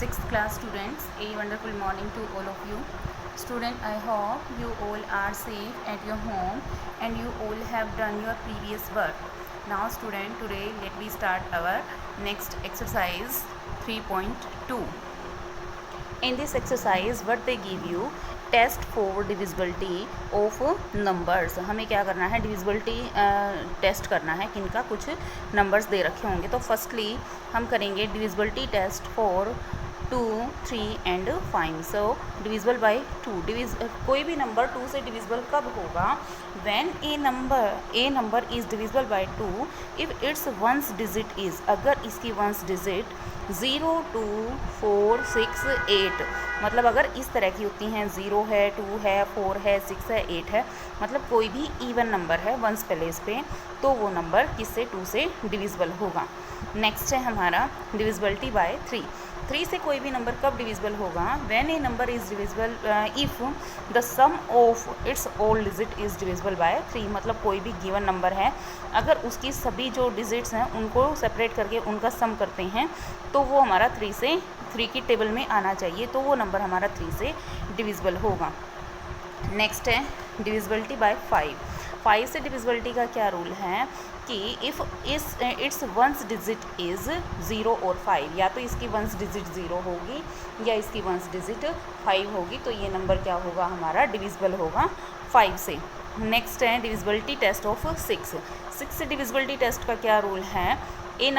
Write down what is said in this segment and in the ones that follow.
Sixth class students, a wonderful morning to all of you. Student, I hope you all are safe at your home and you all have done your previous work. Now student, today let me start our next exercise 3.2. In this exercise what they give you, test for divisibility of numbers. हमें क्या करना है, divisibility test करना है. किनका, कुछ numbers they रखे होंगे. तो फर्स्टली हम करेंगे divisibility test for 2, 3 and 5. So divisible by 2. कोई भी नंबर 2 से डिविजिबल कब होगा, when a number is divisible by 2 if it's ones digit is, अगर इसकी वंस डिजिट 0, 2, 4, 6, 8, मतलब अगर इस तरह की होती हैं, 0 है, 2 है, 4 है, 6 है, 8 है, मतलब कोई भी इवन नंबर है वंस प्लेस पे, तो वो नंबर किससे 2 से डिविजिबल होगा. नेक्स्ट है हमारा डिविजिबिलिटी बाय 3. 3 से कोई भी नंबर कब डिविजिबल होगा, when a number is divisible if the sum of its all digit is divisible by 3. मतलब कोई भी गिवन नंबर है, अगर उसकी सभी जो डिजिट्स हैं उनको सेपरेट करके उनका सम करते हैं तो वो हमारा 3 की टेबल में आना चाहिए, तो वो नंबर हमारा 3 से डिविजिबल होगा. नेक्स्ट है डिविजिबिलिटी बाय 5. 5 से डिविजिबिलिटी का क्या रूल है कि if it's ones digit is 0 और 5, या तो इसकी वंस डिजिट 0 होगी या इसकी वंस डिजिट 5 होगी, तो ये नंबर क्या होगा, हमारा डिविजिबल होगा 5 से. नेक्स्ट है डिविजिबिलिटी टेस्ट ऑफ 6. 6 से डिविजिबिलिटी टेस्ट का क्या रूल है, a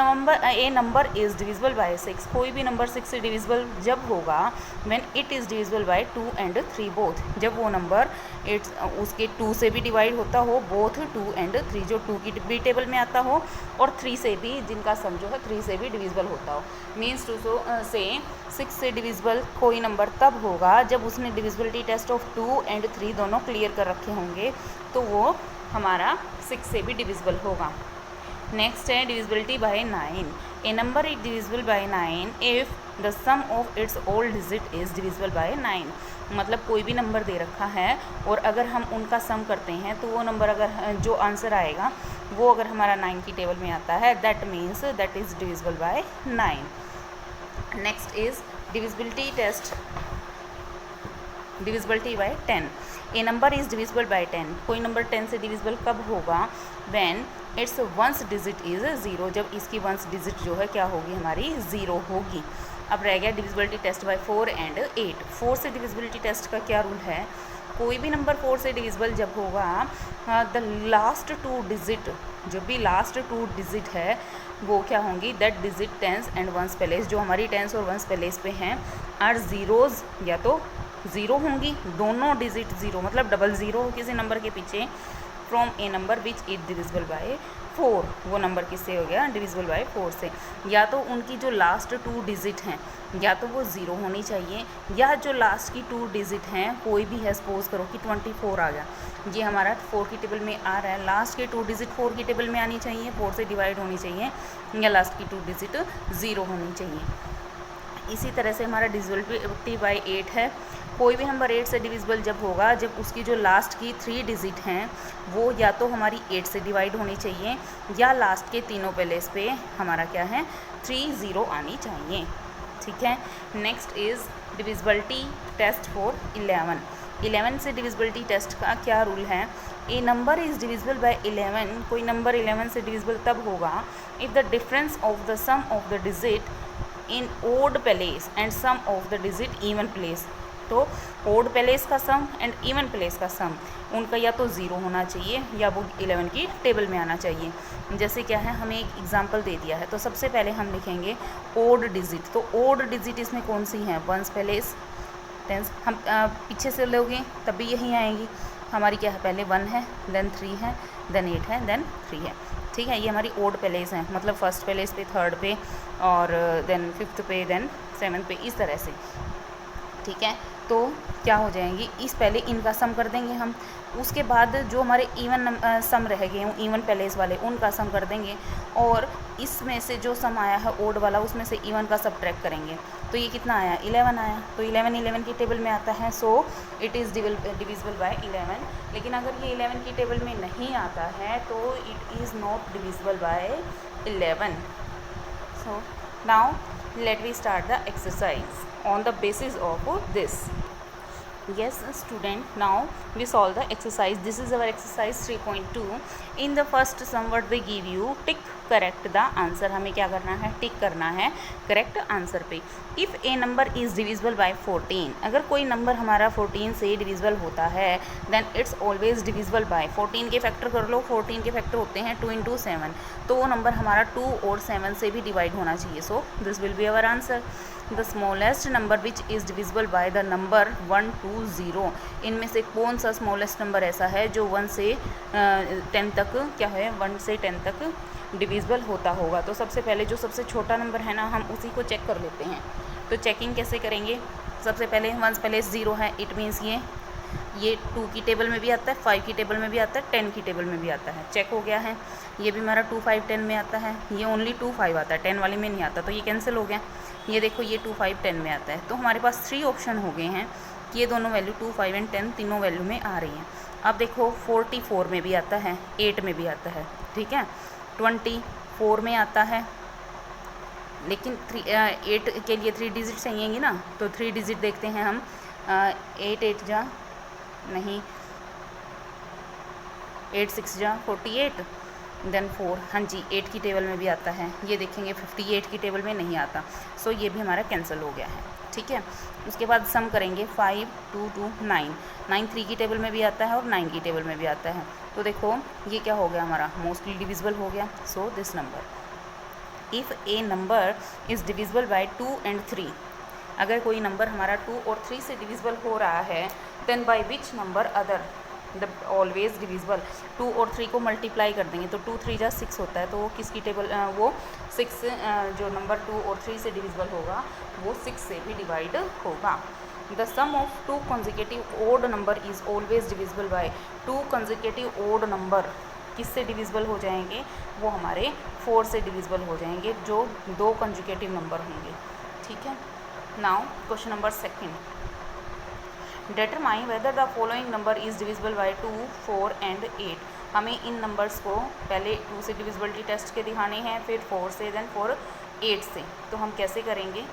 number is divisible bye 6. कोई भी नंबर 6 से डिविजिबल जब होगा, when it is divisible by 2 and 3 both, जब वो नंबर उसके 2 से भी डिवाइड होता हो, बोथ 2 एंड 3, जो 2 की भी टेबल में आता हो और 3 से भी, जिनका सम जो है 3 से भी डिविजिबल होता हो. मीन्स टू से 6 से डिविजिबल कोई नंबर तब होगा जब उसने डिविजिबिलिटी टेस्ट ऑफ 2 एंड 3 दोनों क्लियर कर रखे होंगे, तो वो हमारा 6 से भी डिविजिबल होगा. नेक्स्ट है divisibility by 9. A number is divisible by 9 if the sum of its all digit is divisible by 9. मतलब कोई भी नंबर दे रखा है और अगर हम उनका सम करते हैं तो वो नंबर, अगर जो आंसर आएगा वो अगर हमारा 9 की टेबल में आता है, that means that is divisible by 9. Next is divisibility test divisibility by 10. A number is divisible by 10. कोई नंबर 10 से डिविजिबल कब होगा, when its ones digit is 0, जब इसकी वंस डिजिट जो है क्या होगी, हमारी 0 होगी. अब रह गया डिविजिबिलिटी टेस्ट बाय 4 एंड 8. 4 से डिविजिबिलिटी टेस्ट का क्या रूल है, कोई भी नंबर 4 से डिविजिबल जब होगा, द लास्ट 2 डिजिट, जो भी लास्ट 2 डिजिट है वो क्या होंगी, that digit tens and ones place, जो हमारी टेंस और वंस प्लेस पे हैं, आर ज़ीरोज़, या तो 0 होंगी, दोनों डिजिट 0, मतलब डबल 0 किसी नंबर के पीछे, from A number which is divisible bye 4, वो नंबर किससे हो गया, डिविजिबल बाय 4 से. या तो उनकी जो लास्ट 2 डिजिट हैं या तो वो 0 होनी चाहिए, या जो लास्ट की 2 डिजिट हैं कोई भी है, सपोज करो कि 24 आ गया, ये हमारा 4 की टेबल में आ रहा है, लास्ट के 2 डिजिट 4 की टेबल में आनी चाहिए, 4 से डिवाइड होनी चाहिए, या लास्ट की 2 डिजिट 0 होनी चाहिए. इसी तरह से हमारा डिविजिबिलिटी बाय 8 है. कोई भी नंबर 8 से डिविजिबल जब होगा, जब उसकी जो लास्ट की 3 डिजिट हैं वो या तो हमारी 8 से डिवाइड होनी चाहिए, या लास्ट के तीनों प्लेस पे हमारा क्या है, 3 0 आनी चाहिए. ठीक है. Next is divisibility test for 11. 11 से डिविजिबिलिटी टेस्ट का क्या रूल है, a number is divisible by 11. कोई नंबर 11 से डिविजिबल तब होगा if the difference of the sum of the digit in odd place and sum of the digit even place. तो odd place का sum and even place का सम, उनका या तो 0 होना चाहिए या वो 11 की टेबल में आना चाहिए. जैसे क्या है, हमें एक एग्जांपल दे दिया है, तो सबसे पहले हम लिखेंगे ओड डिजिट. तो ओड डिजिट इसमें कौन सी हैं, वंस प्लेस टेंस. हम पीछे से लोगे तब भी यही आएंगी. हमारी क्या है, पहले 1 है, देन 3 है, देन 8 है, देन 3 है. ठीक है, ये हमारी ओड प्लेस हैं, मतलब फर्स्ट प्लेस पे, थर्ड पे, और देन 5th पे, देन 7th पे, इस तरह से. ठीक है, तो क्या हो जाएंगी, इस पहले इनका सम कर देंगे हम, उसके बाद जो हमारे इवन सम रह गए हैं इवन प्लेस वाले, उनका सम कर देंगे, और इसमें से जो सम आया है ओड वाला, उसमें से इवन का सब्ट्रैक्ट करेंगे. तो ये कितना आया, 11 आया. तो 11 की टेबल में आता है, so it is divisible by 11. लेकिन अगर ये 11 की टेबल में नहीं आता है तो it is not divisible by 11. So now Let me start the exercise on the basis of this. Yes student, now we solve the exercise. This is our exercise 3.2. in the first sum what they give you, tick correct the answer. हमें क्या करना है, टिक करना है correct answer पे. If A number is divisible by 14, अगर कोई number हमारा 14 से डिविजिबल होता है then it's always divisible by 14 के फैक्टर कर लो. 14 के फैक्टर होते हैं 2 × 7, तो वो नंबर हमारा 2 और 7 से भी डिवाइड होना चाहिए. So this will be our answer. The smallest number which is divisible by the number 1 to 0. इनमें से कौन सा स्मॉलेस्ट नंबर ऐसा है जो 1 से 10 तक क्या है, 1 से 10 तक डिविजिबल होता होगा. तो सबसे पहले जो सबसे छोटा नंबर है ना, हम उसी को चेक कर लेते हैं. तो चेकिंग कैसे करेंगे, सबसे पहले 1 प्लेस 0 है, इट मीन्स ये 2 की टेबल में भी आता है, 5 की टेबल में भी आता है, 10 की टेबल में भी आता है. चेक हो गया है. ये भी हमारा 2, 5, 10 में आता है. ये ओनली 2, 5 आता है, 10 वाली में नहीं आता, तो ये कैंसिल हो गया. ये देखो ये 2, 5, 10 में आता है. तो हमारे पास 3 ऑप्शन हो गए हैं कि ये दोनों वैल्यू 2, 5 और 10 तीनों वैल्यू में आ रही हैं. अब देखो 44 में भी आता है, 8 में भी आता है, ठीक है, 24 में आता है, लेकिन 8 के लिए 3 डिजिट चाहिएंगी ना, तो 3 डिजिट देखते हैं हम. 8 8 जा नहीं, 8 6 जा 48, देन 4. हाँ जी, 8 की टेबल में भी आता है. ये देखेंगे 58 की टेबल में नहीं आता. सो ये भी हमारा कैंसिल हो गया है, ठीक है. उसके बाद सम करेंगे 5 2 2 9. 9 3 की टेबल में भी आता है और 9 की टेबल में भी आता है. तो देखो ये क्या हो गया हमारा, मोस्टली डिविजिबल हो गया. So this number, if A number is divisible by 2 and 3, अगर कोई नंबर हमारा 2 और 3 से डिविजिबल हो रहा है then by which number other the always divisible. 2 और 3 को मल्टीप्लाई कर देंगे तो 2 3 जा 6 होता है. तो वो किसकी टेबल, वो 6 जो नंबर 2 और 3 से डिविजिबल होगा वो 6 से भी डिवाइड होगा. The sum of 2 consecutive odd number is always divisible by 2 consecutive odd number. किससे डिविजिबल हो जाएंगे, वो हमारे 4 से डिविजिबल हो जाएंगे, जो 2 कंजुकेटिव नंबर होंगे, ठीक है. Now question number 2. Determine whether the following number is divisible by 2, 4 and 8. हमें इन नंबर्स को पहले 2 से डिविजिबिलिटी टेस्ट के दिखाने हैं, फिर 4 से, देन 8 से. तो हम कैसे करेंगे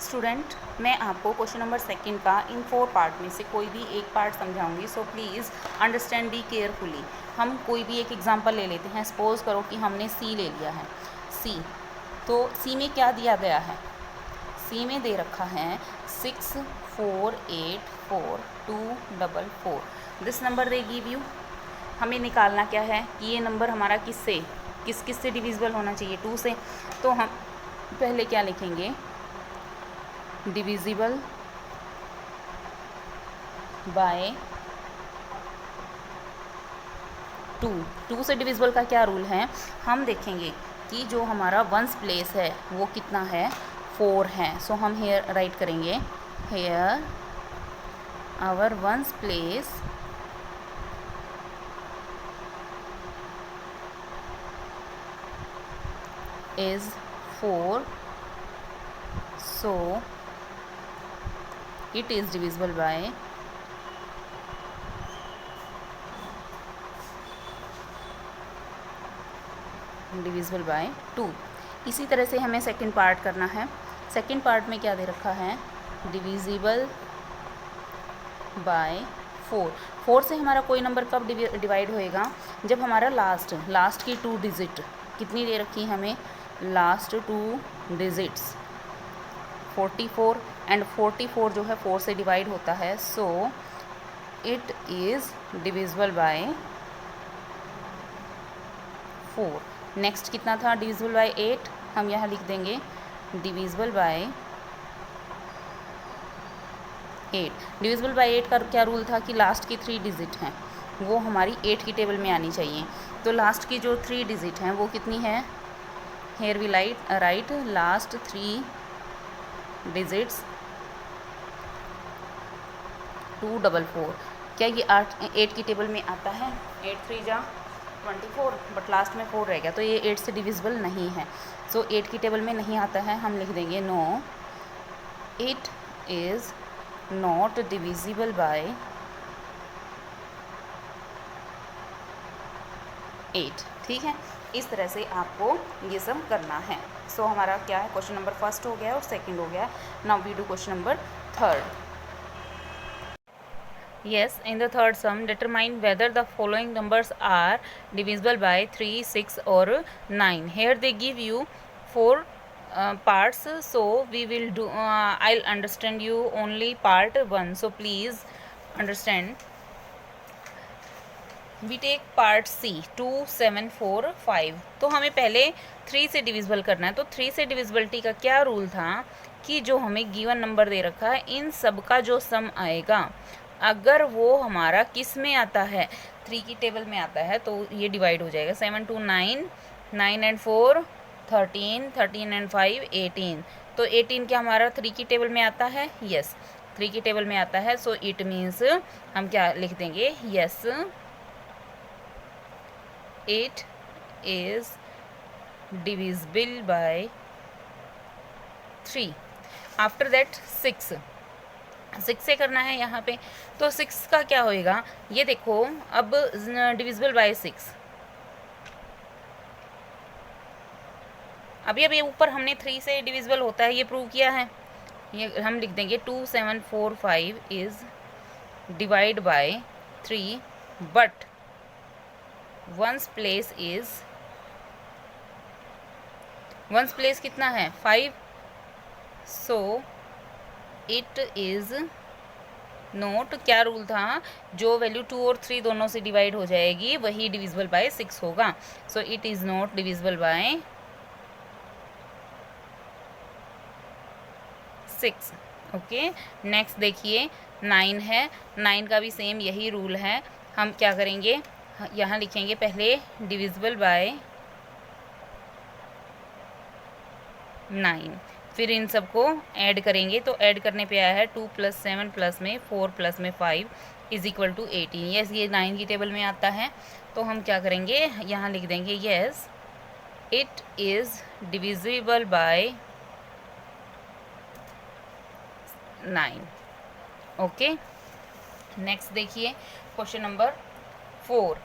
स्टूडेंट, मैं आपको क्वेश्चन नंबर 2 का इन 4 पार्ट में से कोई भी एक पार्ट समझाऊंगी. So please understand be carefully. हम कोई भी एक एग्जांपल ले लेते हैं. सपोज करो कि हमने सी ले लिया है. सी, तो सी में क्या दिया गया है, सी में दे रखा है 6 4 8 4 2 4 4. This number they give you. हमें निकालना क्या है कि ये नंबर हमारा किस से डिविजिबल होना चाहिए, 2 से. तो हम पहले क्या लिखेंगे, डिविजिबल बाय 2. 2 से डिविजिबल का क्या रूल है, हम देखेंगे कि जो हमारा वंस प्लेस है वो कितना है, 4 है. सो हम हेयर राइट करेंगे, here our ones place is 4, so it is divisible by 2. इसी तरह से हमें सेकंड पार्ट करना है. सेकंड पार्ट में क्या दे रखा है, डिविजिबल बाय 4. 4 से हमारा कोई नंबर कब डिवाइड होएगा, जब हमारा लास्ट की 2 डिजिट कितनी दे रखी है हमें, लास्ट 2 डिजिट्स 44 एंड 44 जो है 4 से डिवाइड होता है. So it is divisible bye 4. Next कितना था, डिविजिबल बाय 8. हम यहाँ लिख देंगे डिविजिबल बाय 8. डिविजिबल बाय 8 का क्या रूल था कि लास्ट की 3 डिजिट हैं वो हमारी 8 की टेबल में आनी चाहिए. तो लास्ट की जो 3 डिजिट हैं वो कितनी है, here we write last 3 digits 244. क्या ये 8 की टेबल में आता है, 8 3 जा 24, बट लास्ट में 4 रह गया, तो ये 8 से डिविजिबल नहीं है. सो 8 की टेबल में नहीं आता है. हम लिख देंगे no, it is not divisible by 8. ठीक है, इस तरह से आपको ये सब करना है. सो हमारा क्या है, क्वेश्चन नंबर फर्स्ट हो गया और सेकंड हो गया. Now we do question number third. Yes, in the third sum, determine whether the following numbers are divisible by 3, 6 or 9. Here they give you 4 parts, so we will do, I'll understand you only part 1, so please understand. We take part C, 2, 7, 4, 5. तो हमें पहले 3 से divisible करना है. तो 3 से divisibility का क्या रूल था कि जो हमें गिवन नंबर दे रखा है इन सब का जो सम आएगा, अगर वो हमारा किस में आता है, 3 की टेबल में आता है, तो ये डिवाइड हो जाएगा. 7 2 9, 9 and 4 13, 13 and 5 18. तो 18 क्या हमारा 3 की टेबल में आता है? यस, 3 की टेबल में आता है. सो इट मीन्स हम क्या लिख देंगे? Yes, it is divisible by 3. After that 6 से करना है यहाँ पे. तो 6 का क्या होएगा, ये देखो. अब डिविजिबल बाय 6, अभी ऊपर हमने 3 से डिविजिबल होता है ये प्रूव किया है. ये हम लिख देंगे 2 7 4 5 is divide by 3, but ones place कितना है? 5. सो इट इज नोट, क्या रूल था, जो वैल्यू 2 और 3 दोनों से डिवाइड हो जाएगी वही डिविजिबल बाय 6 होगा. So it is not divisible bye 6. Okay, next देखिए 9 है. 9 का भी सेम यही रूल है. हम क्या करेंगे, यहाँ लिखेंगे पहले डिविजिबल बाय 9, फिर इन सबको ऐड करेंगे. तो ऐड करने पे आया है 2 + 7 प्लस में 4 प्लस में 5 इज इक्वल टू 18. यस, ये 9 की टेबल में आता है. तो हम क्या करेंगे, यहाँ लिख देंगे yes, it is divisible by 9. Okay, next देखिए क्वेश्चन नंबर 4.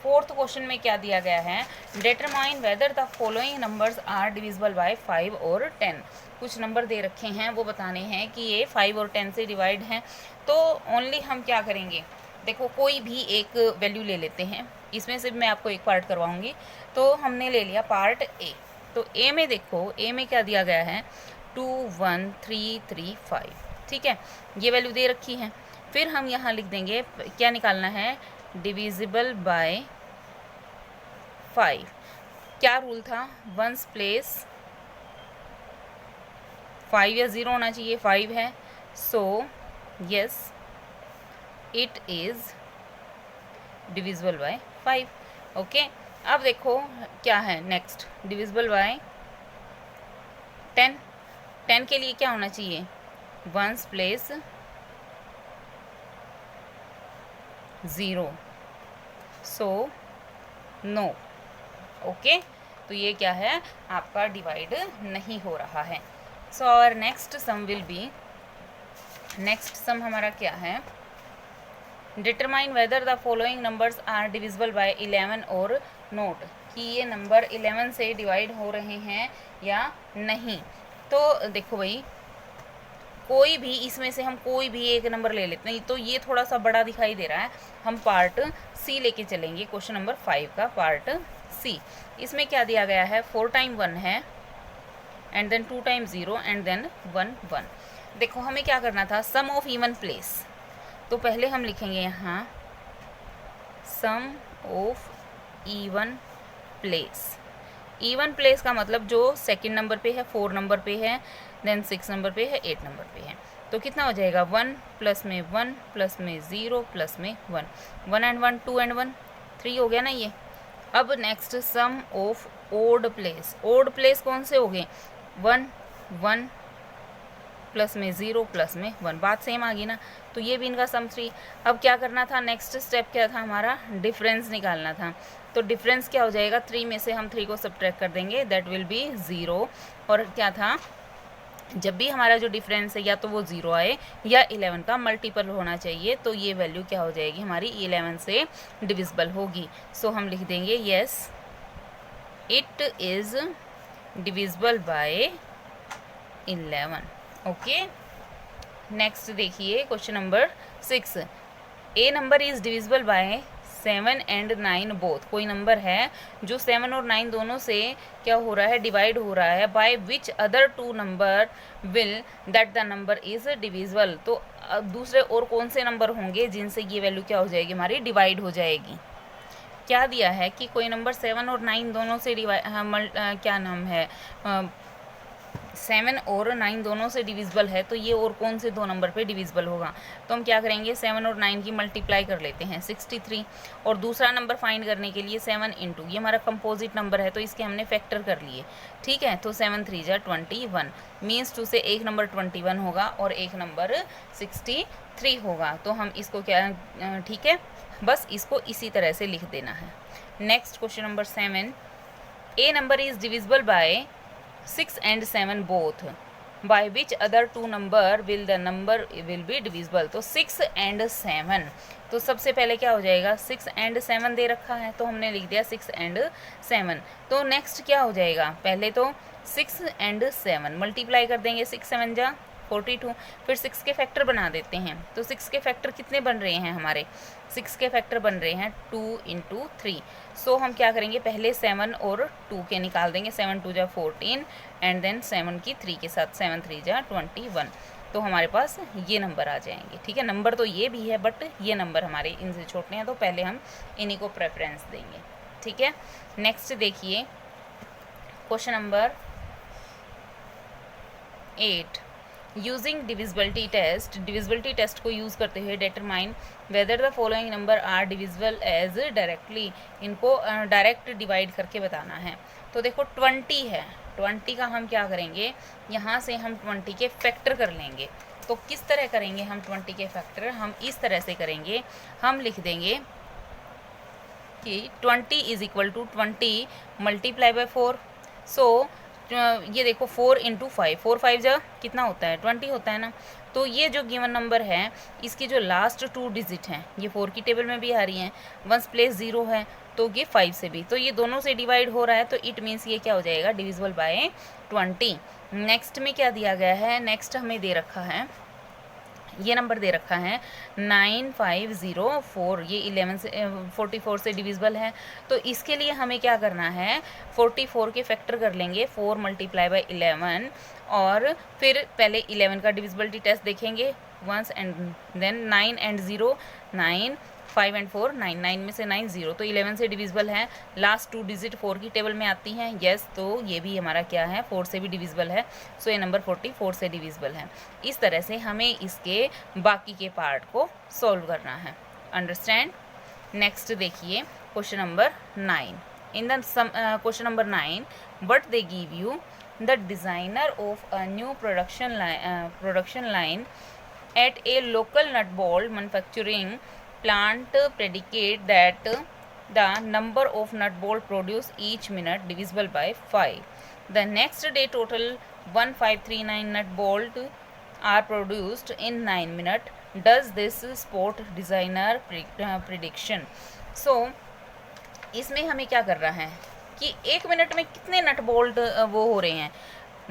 फोर्थ क्वेश्चन में क्या दिया गया है, determine whether the following numbers are divisible by 5 और 10. कुछ नंबर दे रखे हैं, वो बताने हैं कि ये 5 और 10 से डिवाइड हैं. तो ओनली हम क्या करेंगे, देखो कोई भी एक वैल्यू ले लेते हैं. इसमें से मैं आपको एक पार्ट करवाऊंगी. तो हमने ले लिया पार्ट ए. तो ए में देखो, ए में क्या दिया गया है, 2 1 3 3 5. ठीक है, ये वैल्यू दे रखी है. फिर हम यहाँ लिख देंगे, क्या निकालना है, डिविजिबल बाय 5. क्या रूल था, वंस प्लेस 5 या 0 होना चाहिए, 5 है. So yes, it is divisible by 5. Okay, अब देखो क्या है नेक्स्ट, डिविजिबल बाय 10. 10 के लिए क्या होना चाहिए, ones place 0, so no. Okay, तो ये क्या है, आपका डिवाइड नहीं हो रहा है. So our next sum will be, next sum हमारा क्या है, determine whether the following numbers are divisible by 11 और नोट, कि ये नंबर 11 से डिवाइड हो रहे हैं या नहीं. तो देखो भाई, कोई भी इसमें से हम कोई भी एक नंबर ले लेते हैं. तो ये थोड़ा सा बड़ा दिखाई दे रहा है, हम पार्ट सी लेके चलेंगे. क्वेश्चन नंबर 5 का पार्ट सी. इसमें क्या दिया गया है, 4 टाइम 1 है, and then 2 time 0 and then 1 1. देखो हमें क्या करना था, सम ऑफ इवन प्लेस. तो पहले हम लिखेंगे यहाँ sum of even place. Even place का मतलब जो सेकंड नंबर पे है, 4 नंबर पे है, देन 6 नंबर पे है, 8 नंबर पे है. तो कितना हो जाएगा, 1 प्लस में 1 प्लस में 0 प्लस में 1, 1 एंड 1 2 एंड 1 3 हो गया ना ये. अब next sum of odd place. Odd place कौन से हो गए, 1 1 प्लस में 0 प्लस में 1, बात सेम आ गई ना. तो ये भी इनका सम 3. अब क्या करना था, नेक्स्ट स्टेप क्या था हमारा, डिफरेंस निकालना था. तो डिफरेंस क्या हो जाएगा, 3 में से हम 3 को सब्ट्रैक्ट कर देंगे, दैट विल बी 0. और क्या था, जब भी हमारा जो डिफरेंस है या तो वो 0 आए या 11 का मल्टीपल होना चाहिए, तो ये वैल्यू क्या हो जाएगी हमारी, 11 से डिविजिबल होगी. सो हम लिख देंगे yes, it is divisible by 11। Okay, next देखिए question number 6। A number is divisible by 7 and 9 both. कोई नंबर है जो 7 और 9 दोनों से क्या हो रहा है, डिवाइड हो रहा है। By which other two number will that the number is divisible. तो दूसरे और कौन से नंबर होंगे जिनसे ये वैल्यू क्या हो जाएगी, हमारी डिवाइड हो जाएगी। क्या दिया है कि कोई नंबर 7 और 9 दोनों से क्या नाम है, 7 और 9 दोनों से डिविजिबल है, तो ये और कौन से दो नंबर पे डिविजिबल होगा। तो हम क्या करेंगे, 7 और 9 की मल्टीप्लाई कर लेते हैं 63। और दूसरा नंबर फाइंड करने के लिए 7 इंटू, ये हमारा कंपोजिट नंबर है तो इसके हमने फैक्टर कर लिए। ठीक है, तो 7 3 जा 21 मीन्स टू से एक नंबर 21 होगा और एक नंबर 63 होगा। तो हम इसको क्या, ठीक है, बस इसको इसी तरह से लिख देना है। Next question number 7। A number is divisible bye 6 and 7 both, by which other two number will the number will be divisible। तो 6 and 7, तो सबसे पहले क्या हो जाएगा, 6 and 7 दे रखा है तो हमने लिख दिया 6 and 7। तो नेक्स्ट क्या हो जाएगा, पहले तो 6 and 7 मल्टीप्लाई कर देंगे, 6 7 जा 42। फिर 6 के फैक्टर बना देते हैं। तो 6 के फैक्टर कितने बन रहे हैं हमारे, 6 के फैक्टर बन रहे हैं 2 इंटू 3। सो हम क्या करेंगे, पहले 7 और 2 के निकाल देंगे, 7 2 जा 14 एंड देन 7 की 3 के साथ 7 3 जा 21। तो हमारे पास ये नंबर आ जाएंगे। ठीक है, नंबर तो ये भी है बट ये नंबर हमारे इनसे छोटे हैं तो पहले हम इन्हीं को प्रेफरेंस देंगे। ठीक है, नेक्स्ट देखिए question number 8। Using divisibility test, divisibility test को यूज़ करते हुए determine whether the following number are divisible as directly. इनको डायरेक्ट डिवाइड करके बताना है। तो देखो 20 है, 20 का हम क्या करेंगे, यहाँ से हम 20 के फैक्टर कर लेंगे। तो किस तरह करेंगे हम 20 के फैक्टर, हम इस तरह से करेंगे, हम लिख देंगे कि 20 is equal to 20 multiply by 4। So ये देखो 4 इंटू 5, 4 5 जा कितना होता है, 20 होता है ना। तो ये जो गिवन नंबर है इसकी जो लास्ट 2 डिजिट हैं ये 4 की टेबल में भी आ रही हैं, 1 प्लेस 0 है तो ये 5 से भी, तो ये दोनों से डिवाइड हो रहा है तो इट मीन्स ये क्या हो जाएगा, डिविजिबल बाय 20। नेक्स्ट में क्या दिया गया है, नेक्स्ट हमें दे रखा है, ये नंबर दे रखा है 9504, ये 11 से 44 से डिविजिबल है। तो इसके लिए हमें क्या करना है, 44 के फैक्टर कर लेंगे, 4 मल्टीप्लाई बाय 11 और फिर पहले 11 का डिविजिबिलिटी टेस्ट देखेंगे ones and then 9 and 0 9 5 and 4 9 9 में से 9 0, तो 11 से डिविजिबल है। लास्ट 2 डिजिट 4 की टेबल में आती हैं, यस, तो ये भी हमारा क्या है, 4 से भी डिविजिबल है। सो ये नंबर 44 से डिविजिबल है। इस तरह से हमें इसके बाकी के पार्ट को सॉल्व करना है। अंडरस्टैंड। नेक्स्ट देखिए question number 9। In the question number 9 but they give you the designer of a new production line at a local nut bolt manufacturing plant predicate that the number of nut bolt produced each minute divisible by 5. The next day total 1539 nut bolt are produced in 9 minutes. Does this support designer prediction? So इसमें हमें क्या कर रहा है कि 1 minute में कितने nut bolt वो हो रहे हैं,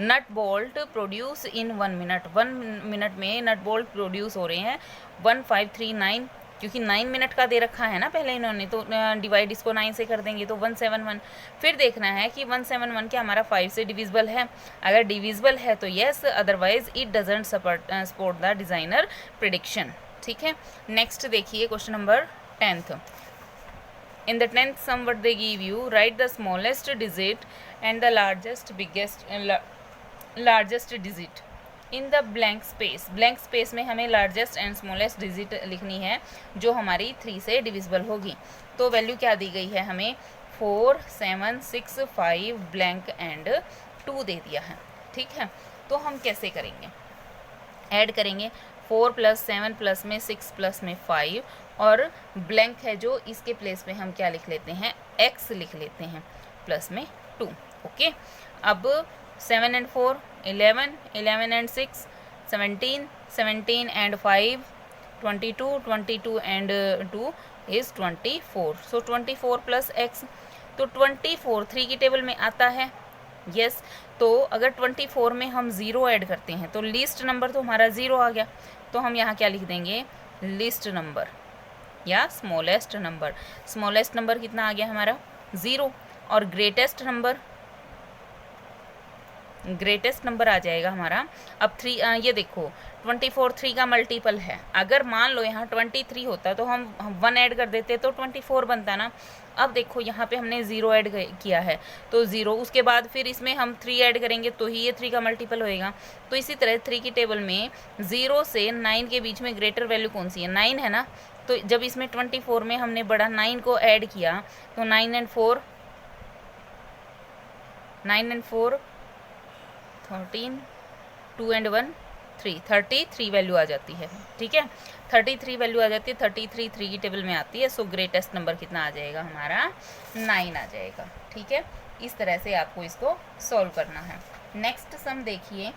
nut bolt produce in 1 minute, 1 minute में नट बोल्ट प्रोड्यूस हो रहे हैं 1539, क्योंकि 9 मिनट का दे रखा है ना पहले इन्होंने, तो डिवाइड इसको 9 से कर देंगे तो 171। फिर देखना है कि 171 क्या हमारा 5 से डिविजिबल है, अगर डिविजिबल है तो yes, otherwise it doesn't support the designer prediction. ठीक है, नेक्स्ट देखिए question number 10th। In the 10th sum what they give you, write the smallest digit and the largest digit in the blank space। blank space में हमें largest and smallest digit लिखनी है जो हमारी 3 से डिविजिबल होगी। तो वैल्यू क्या दी गई है हमें, 4 7 6 5 ब्लैंक एंड 2 दे दिया है। ठीक है, तो हम कैसे करेंगे, ऐड करेंगे 4 + 7 प्लस में 6 प्लस में 5 और ब्लैंक है जो इसके प्लेस पे हम क्या लिख लेते हैं, x लिख लेते हैं प्लस में 2। ओके, अब 7 and 4 11, 11 and 6 17, 17 and 5 22, 22 and 2 is 24। So 24 + x, तो 24 3 की टेबल में आता है, यस। तो अगर 24 में हम 0 ऐड करते हैं तो लीस्ट नंबर तो हमारा 0 आ गया, तो हम यहाँ क्या लिख देंगे, लीस्ट नंबर या स्मॉलेस्ट नंबर। स्मॉलेस्ट नंबर कितना आ गया हमारा 0, और ग्रेटेस्ट नंबर आ जाएगा हमारा। अब 3 ये देखो 24 3 का मल्टीपल है। अगर मान लो यहाँ 23 होता तो हम 1 ऐड कर देते तो 24 बनता ना। अब देखो यहाँ पे हमने 0 ऐड किया है तो 0, उसके बाद फिर इसमें हम 3 ऐड करेंगे तो ही ये 3 का मल्टीपल होएगा। तो इसी तरह 3 की टेबल में 0 से 9 के बीच में ग्रेटर वैल्यू कौन सी है, 9 है ना। तो जब इसमें 24 में हमने बड़ा 9 को ऐड किया तो 9 and 4 13, 2 and 1 3, 33 वैल्यू आ जाती है। ठीक है, 33 वैल्यू आ जाती है, 33 3 की टेबल में आती है। सो ग्रेटेस्ट नंबर कितना आ जाएगा हमारा, 9 आ जाएगा। ठीक है, इस तरह से आपको इसको सॉल्व करना है। नेक्स्ट सम देखिए,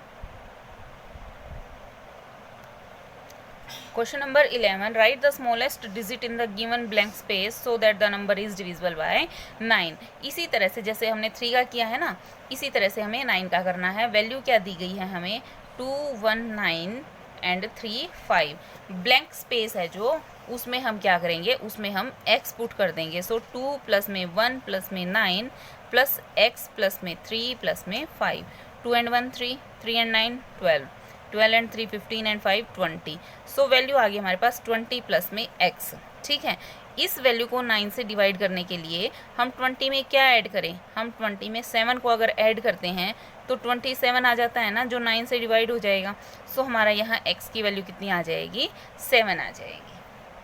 question number 11, right the smallest digit in the given blank space so that the number is divisible by 9। इसी तरह से जैसे हमने 3 का किया है ना, इसी तरह से हमें 9 का करना है। वैल्यू क्या दी गई है हमें, 2 1 9 एंड 3 5। ब्लैंक स्पेस है जो, उसमें हम क्या करेंगे, उसमें हम x पुट कर देंगे। सो 2 प्लस में 1 प्लस में 9 प्लस x प्लस में 3 प्लस में 5। 2 and 1 3, 3 and 9 12, 12 and 3 15 and 5 20। So value आ गई हमारे पास 20 प्लस में x। ठीक है, इस वैल्यू को 9 से डिवाइड करने के लिए हम 20 में क्या ऐड करें, हम 20 में 7 को अगर ऐड करते हैं तो 27 आ जाता है ना, जो 9 से डिवाइड हो जाएगा। सो हमारा यहाँ x की वैल्यू कितनी आ जाएगी, 7 आ जाएगी।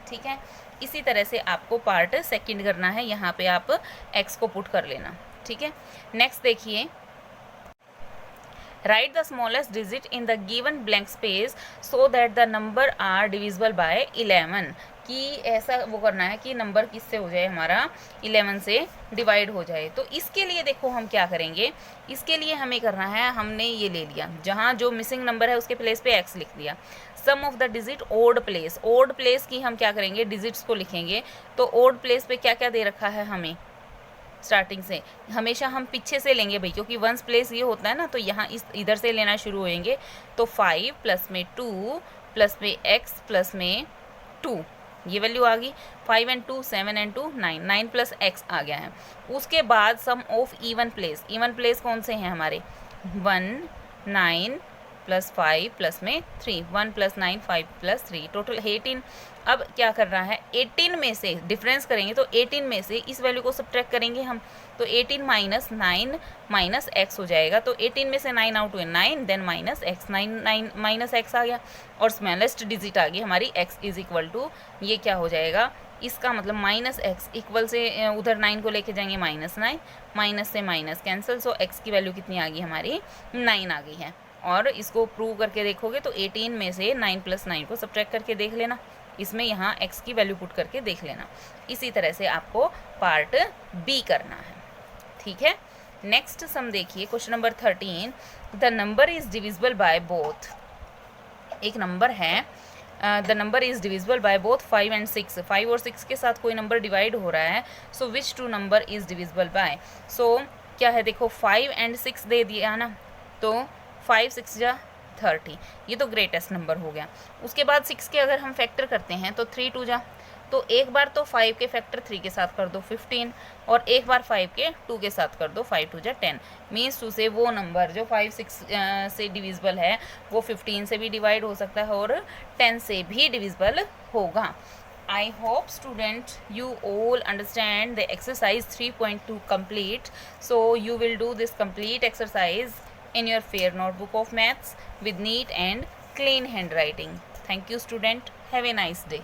ठीक है, इसी तरह से आपको पार्ट सेकंड करना है, यहाँ पे आप x को पुट कर लेना। ठीक है, नेक्स्ट देखिए, write the smallest digit in the given blank space so that the number are divisible by 11। कि ऐसा वो करना है कि नंबर किससे हो जाए, हमारा 11 से डिवाइड हो जाए। तो इसके लिए देखो हम क्या करेंगे, इसके लिए हमें करना है, हमने ये ले लिया, जहाँ जो मिसिंग नंबर है उसके प्लेस पे x लिख दिया। Sum of the digit odd place, odd place की हम क्या करेंगे, डिजिट्स को लिखेंगे। तो ओड प्लेस पे क्या क्या दे रखा है हमें, स्टार्टिंग से हमेशा हम पीछे से लेंगे भाई, क्योंकि वंस प्लेस ये होता है ना, तो यहाँ इधर से लेना शुरू होएंगे। तो 5 प्लस में 2 प्लस में x प्लस में 2, ये वैल्यू आ गई। 5 and 2 7 and 2 9, 9 प्लस x आ गया है। उसके बाद sum of even place, even place कौन से हैं हमारे, 1 9 प्लस 5 प्लस में 3, 1 प्लस 9 5 प्लस 3, टोटल 18। अब क्या कर रहा है, 18 में से डिफरेंस करेंगे तो 18 में से इस वैल्यू को सब्ट्रैक्ट करेंगे हम, तो 18 माइनस 9 माइनस x हो जाएगा। तो 18 में से 9 आउट हुए 9, then minus x, 9 minus x आ गया, और स्मॉलेस्ट डिजिट आ गई हमारी x इज इक्वल टू, ये क्या हो जाएगा, इसका मतलब माइनस x इक्वल से उधर 9 को लेके जाएंगे -9, माइनस से माइनस कैंसिल। सो x की वैल्यू कितनी आ गई हमारी, 9 आ गई है। और इसको प्रूव करके देखोगे तो 18 में से 9 प्लस 9 को सब्ट्रैक्ट करके देख लेना, इसमें यहाँ x की वैल्यू पुट करके देख लेना। इसी तरह से आपको पार्ट बी करना है। ठीक है, नेक्स्ट सम देखिए, question number 13, the number is divisible by both. एक नंबर है, the number is divisible by both 5 and 6। 5 और 6 के साथ कोई नंबर डिवाइड हो रहा है। So which two number is divisible by, so क्या है, देखो 5 and 6 दे दिया ना, तो 5 6 जा 30, ये तो ग्रेटेस्ट नंबर हो गया। उसके बाद 6 के अगर हम फैक्टर करते हैं तो 3 2 जा, तो एक बार तो 5 के फैक्टर 3 के साथ कर दो 15, और एक बार 5 के 2 के साथ कर दो 5 2 जा 10। मीन्स टू से वो नंबर जो 5 6 से डिविजिबल है वो 15 से भी डिवाइड हो सकता है और 10 से भी डिविजिबल होगा। I hope student you all understand the exercise 3.2 complete. So you will do this complete exercise in your fair notebook of maths with neat and clean handwriting. Thank you student. Have a nice day.